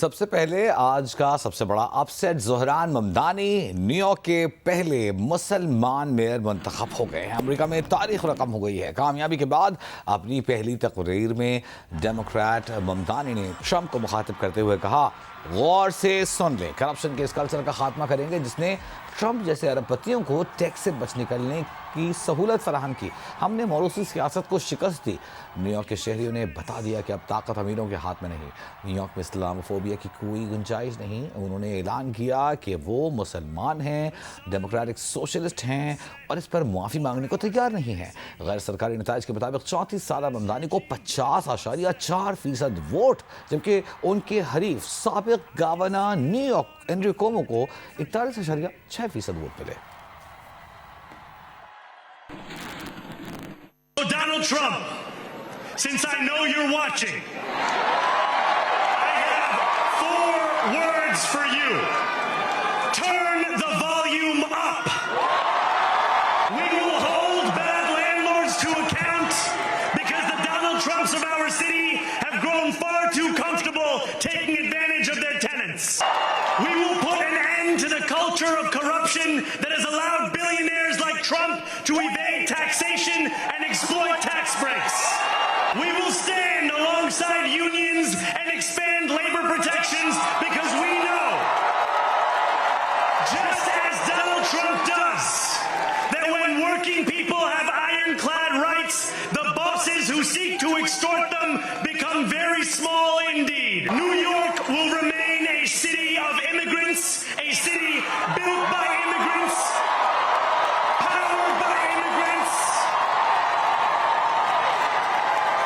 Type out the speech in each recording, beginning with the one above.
سب سے پہلے آج کا سب سے بڑا اپ set Dhahran Mamdani new York کے پہلے مسلمان میئر منتخب ہو گئے ہیں۔ امریکہ میں تاریخ رقم ہو گئی ہے۔ کامیابی کے بعد اپنی پہلی تقریر میں ڈیموکریٹ ممدانی نے ٹرمپ کو مخاطب کرتے ہوئے کہا، غور سے سن لیں، کرپشن کے اس کلچر کا خاتمہ کریں گے جس نے ٹرمپ جیسے ارب پتیوں کو ٹیکس سے بچ نکلنے کی سہولت فراہم کی۔ ہم نے موروثی سیاست کو شکست دی۔ نیو یارک کے شہریوں نے بتا دیا کہ اب طاقت امیروں کے ہاتھ میں نہیں۔ نیو یارک میں اسلاموفوبیا کی کوئی گنجائش نہیں۔ انہوں نے اعلان کیا کہ وہ مسلمان ہیں، ڈیموکریٹک سوشلسٹ ہیں اور اس پر معافی مانگنے کو تیار نہیں ہیں۔ غیر سرکاری نتائج کے مطابق 34 سالہ ممدانی کو 50.4% ووٹ، جبکہ ان کے حریف سابق governor new York Andrew comma کو 41.6% ووٹ ملے۔ Donald Trump, since I know you're watching, I have 4 words for you. Turn the volume up. We will hold bad landlords to account because the Donald Trumps of our city have grown far too comfortable taking advantage of their tenants. We will put an end to the culture of corruption that has allowed billionaires like Trump to evade taxation and exploit tax breaks. We will stand alongside unions and expand labor protections because we know, just as Donald Trump does, that when working people have ironclad rights, the bosses who seek to extort them become very small indeed. New York will remain a city of immigrants, a city built by immigrants, powered by immigrants,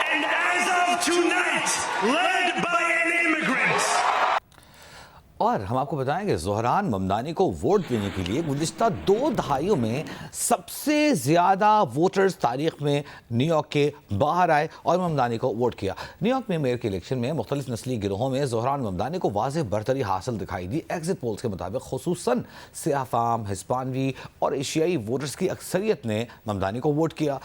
and as of tonight, led by an immigrant. اور ہم آپ کو بتائیں کہ زہران ممدانی کو vote دینے کے لیے گزشتہ 2 دہائیوں میں سب سے زیادہ ووٹرز تاریخ میں نیو یارک کے باہر آئے اور ممدانی کو ووٹ کیا۔ نیو یارک میں میئر کے الیکشن میں مختلف نسلی گروہوں میں زہران ممدانی کو واضح برتری حاصل دکھائی دی۔ ایگزٹ پولز کے مطابق خصوصاً سیاہ فام، ہسپانوی اور ایشیائی ووٹرز کی اکثریت نے ممدانی کو ووٹ کیا۔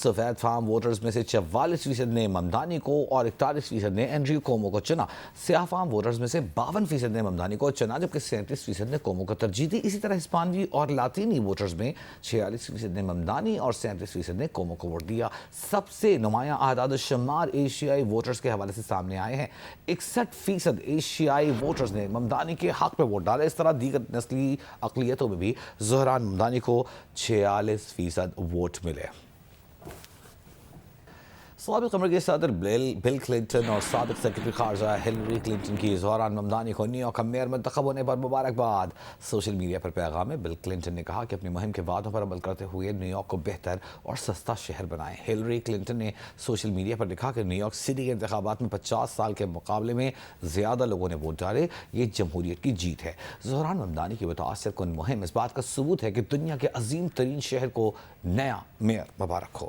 سفید فام ووٹرز میں سے 44% نے ممدانی کو اور 41% نے اینڈریو کومو کو چنا۔ سیاہ فام ووٹرز میں سے 52% نے ممدانی کو چنا، جبکہ 37% نے کومو کو ترجیح دی۔ اسی طرح ہسپانوی اور لاطینی ووٹرز میں 46% نے ممدانی اور 37% نے کومو کو ووٹ دیا۔ سب سے نمایاں اعداد و شمار ایشیائی ووٹرز کے حوالے سے سامنے آئے ہیں۔ 61% ایشیائی ووٹرز نے ممدانی کے حق میں ووٹ ڈالا۔ اس طرح دیگر نسلی اقلیتوں میں بھی زہران ممدانی کو 46% ووٹ ملے۔ سابق امریکی صدر بل کلنٹن اور سابق سیکرٹری خارجہ ہلری کلنٹن کی زہران ممدانی کو نیو یارک کا میئر منتخب ہونے پر مبارکباد۔ سوشل میڈیا پر پیغام میں بل کلنٹن نے کہا کہ اپنی مہم کے وعدوں پر عمل کرتے ہوئے نیو یارک کو بہتر اور سستا شہر بنائیں۔ ہلری کلنٹن نے سوشل میڈیا پر لکھا کہ نیو یارک سٹی کے انتخابات میں 50 سال کے مقابلے میں زیادہ لوگوں نے ووٹ ڈالے، یہ جمہوریت کی جیت ہے۔ زہران ممدانی کی متاثر کن مہم اس بات کا ثبوت ہے کہ دنیا کے عظیم ترین شہر کو نیا میئر مبارک ہو۔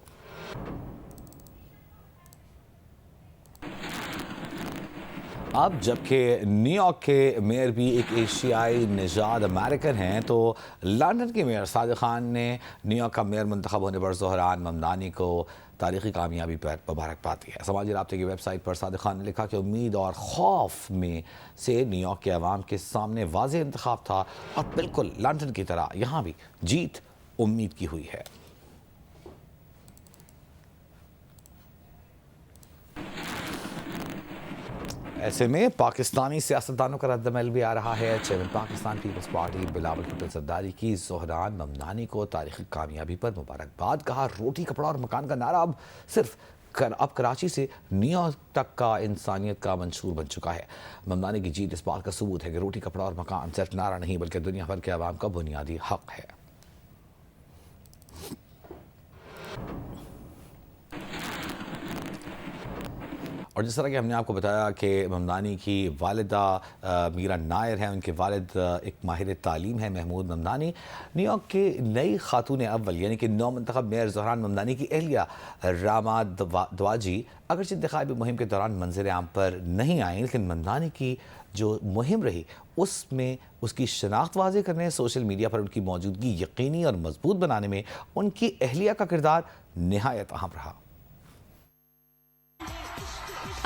اب جبکہ نیو یارک کے میئر بھی ایک ایشیائی نژاد امریکن ہیں، تو لندن کے میئر صادق خان نے نیو یارک کا میئر منتخب ہونے پر زہران ممدانی کو تاریخی کامیابی پر مبارکباد دی ہے۔ سماجی رابطے کی ویب سائٹ پر صادق خان نے لکھا کہ امید اور خوف میں سے نیو یارک کے عوام کے سامنے واضح انتخاب تھا اور بالکل لندن کی طرح یہاں بھی جیت امید کی ہوئی ہے۔ ایسے میں پاکستانی سیاستدانوں کا رد عمل بھی آ رہا ہے۔ چیئرمین پاکستان پیپلز پارٹی بلاول بھٹو زرداری کی زہران ممدانی کو تاریخی کامیابی پر مبارکباد کہا۔ روٹی کپڑا اور مکان کا نعرہ اب کراچی سے نیو یارک تک کا انسانیت کا منشور بن چکا ہے۔ ممدانی کی جیت اس بات کا ثبوت ہے کہ روٹی کپڑا اور مکان صرف نعرہ نہیں بلکہ دنیا بھر کے عوام کا بنیادی حق ہے۔ اور جس طرح کہ ہم نے آپ کو بتایا کہ ممدانی کی والدہ میرا نائر ہیں، ان کے والد ایک ماہر تعلیم ہے محمود ممدانی۔ نیو یارک کے نئی خاتون اول یعنی کہ نو منتخب میئر زہران ممدانی کی اہلیہ راما دواجی اگرچہ انتخابی مہم کے دوران منظر عام پر نہیں آئیں، لیکن ممدانی کی جو مہم رہی اس میں اس کی شناخت واضح کرنے، سوشل میڈیا پر ان کی موجودگی یقینی اور مضبوط بنانے میں ان کی اہلیہ کا کردار نہایت اہم رہا۔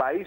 22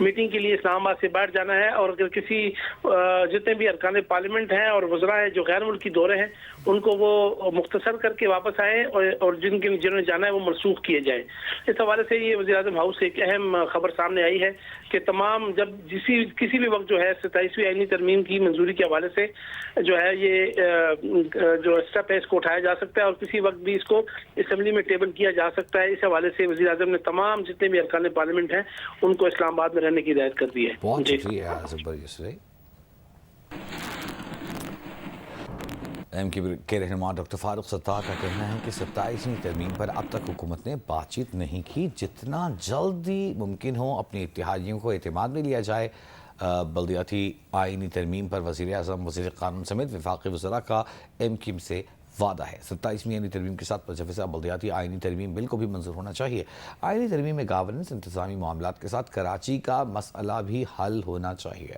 میٹنگ کے لیے اسلام آباد سے باہر جانا ہے، اور اگر کسی جتنے بھی ارکان پارلیمنٹ ہیں اور وزراء ہیں جو غیر ملکی دورے ہیں ان کو وہ مختصر کر کے واپس آئیں، اور جنہوں نے جانا ہے وہ منسوخ کیے جائیں۔ اس حوالے سے یہ وزیر اعظم ہاؤس سے ایک اہم خبر سامنے آئی ہے کہ تمام جب کسی بھی وقت جو ہے 27ویں آئینی ترمیم کی منظوری کے حوالے سے جو ہے یہ جو اسٹیپ ہے اس کو اٹھایا جا سکتا ہے، اور کسی وقت بھی اس کو اسمبلی میں ٹیبل کیا جا سکتا ہے۔ اس حوالے سے وزیر اعظم نے تمام جتنے بھی ارکان پارلیمنٹ ہیں ان کو اسلام آباد میں رہنے کی ہدایت کر دی ہے۔ بہت شکریہ زبر یسری۔ ایم کیو کے رہنما ڈاکٹر فاروق ستار کا کہنا ہے کہ 27ویں ترمیم پر اب تک حکومت نے بات چیت نہیں کی، جتنا جلدی ممکن ہو اپنے اتحادیوں کو اعتماد میں لیا جائے۔ بلدیاتی آئینی ترمیم پر وزیر اعظم، وزیر قانون سمیت وفاقی وزراء کا ایم کیو سے وعدہ ہے۔ 27ویں آئینی ترمیم کے ساتھ مجوزہ بلدیاتی آئینی ترمیم بل کو بھی منظور ہونا چاہیے۔ آئینی ترمیم میں گورننس، انتظامی معاملات کے ساتھ کراچی کا مسئلہ بھی حل ہونا چاہیے۔